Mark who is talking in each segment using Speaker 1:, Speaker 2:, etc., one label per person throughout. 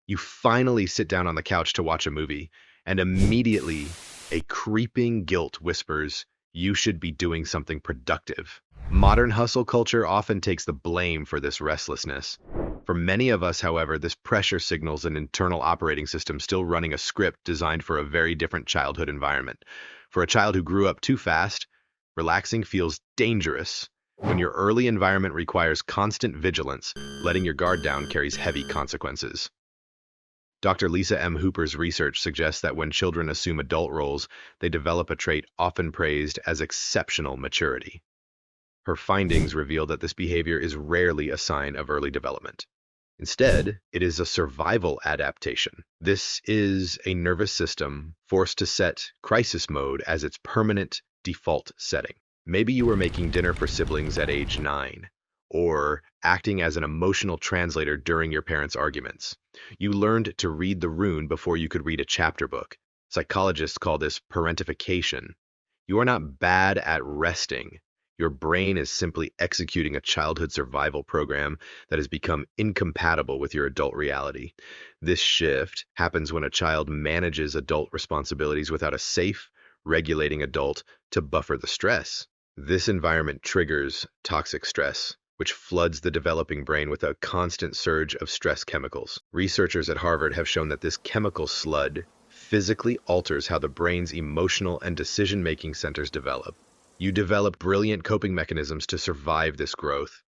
Speaker 1: You finally sit down on the couch to watch a movie, and immediately a creeping guilt whispers, you should be doing something productive. Modern hustle culture often takes the blame for this restlessness. For many of us, however, this pressure signals an internal operating system still running a script designed for a very different childhood environment. For a child who grew up too fast, relaxing feels dangerous. When your early environment requires constant vigilance, letting your guard down carries heavy consequences. Dr. Lisa M. Hooper's research suggests that when children assume adult roles, they develop a trait often praised as exceptional maturity. Her findings reveal that this behavior is rarely a sign of early development. Instead, it is a survival adaptation. This is a nervous system forced to set crisis mode as its permanent default setting. Maybe you were making dinner for siblings at age 9, or acting as an emotional translator during your parents' arguments. You learned to read the rune before you could read a chapter book. Psychologists call this parentification. You are not bad at resting. Your brain is simply executing a childhood survival program that has become incompatible with your adult reality. This shift happens when a child manages adult responsibilities without a safe, regulating adult to buffer the stress. This environment triggers toxic stress, which floods the developing brain with a constant surge of stress chemicals. Researchers at Harvard have shown that this chemical flood physically alters how the brain's emotional and decision-making centers develop. You develop brilliant coping mechanisms to survive this growth.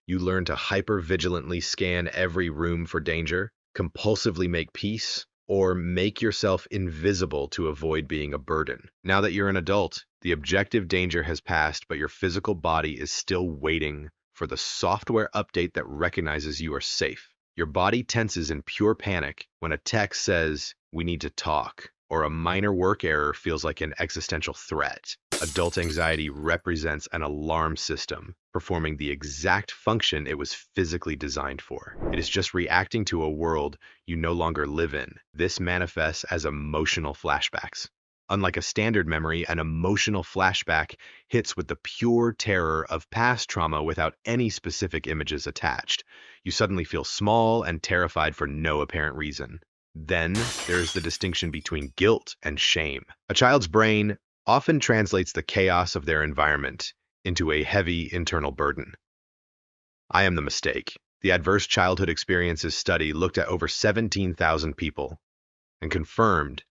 Speaker 1: You learn to hyper-vigilantly scan every room for danger, compulsively make peace, or make yourself invisible to avoid being a burden. Now that you're an adult, the objective danger has passed, but your physical body is still waiting for the software update that recognizes you are safe. Your body tenses in pure panic when a text says, "We need to talk," or a minor work error feels like an existential threat. Adult anxiety represents an alarm system, performing the exact function it was physically designed for. It is just reacting to a world you no longer live in. This manifests as emotional flashbacks. Unlike a standard memory, an emotional flashback hits with the pure terror of past trauma without any specific images attached. You suddenly feel small and terrified for no apparent reason. Then there is the distinction between guilt and shame. A child's brain often translates the chaos of their environment into a heavy internal burden. I am the mistake. The Adverse Childhood Experiences study looked at over 17,000 people and confirmed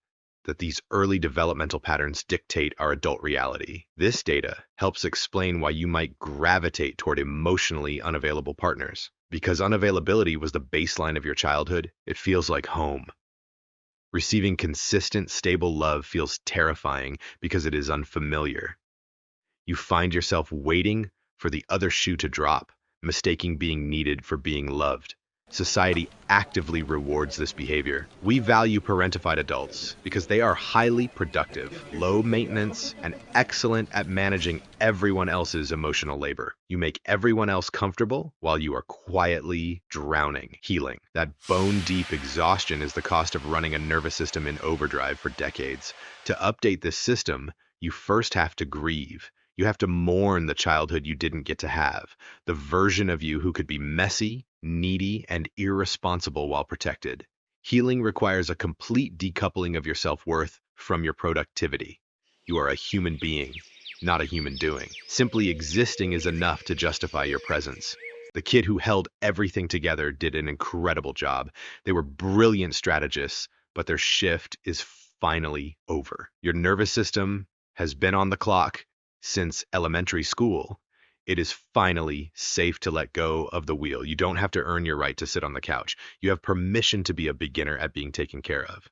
Speaker 1: that these early developmental patterns dictate our adult reality. This data helps explain why you might gravitate toward emotionally unavailable partners. Because unavailability was the baseline of your childhood, it feels like home. Receiving consistent, stable love feels terrifying because it is unfamiliar. You find yourself waiting for the other shoe to drop, mistaking being needed for being loved. Society actively rewards this behavior. We value parentified adults because they are highly productive, low maintenance, and excellent at managing everyone else's emotional labor. You make everyone else comfortable while you are quietly drowning, healing. That bone-deep exhaustion is the cost of running a nervous system in overdrive for decades. To update this system, you first have to grieve. You have to mourn the childhood you didn't get to have, the version of you who could be messy, needy, and irresponsible while protected. Healing requires a complete decoupling of your self-worth from your productivity. You are a human being, not a human doing. Simply existing is enough to justify your presence. The kid who held everything together did an incredible job. They were brilliant strategists, but their shift is finally over. Your nervous system has been on the clock since elementary school. It is finally safe to let go of the wheel. You don't have to earn your right to sit on the couch. You have permission to be a beginner at being taken care of.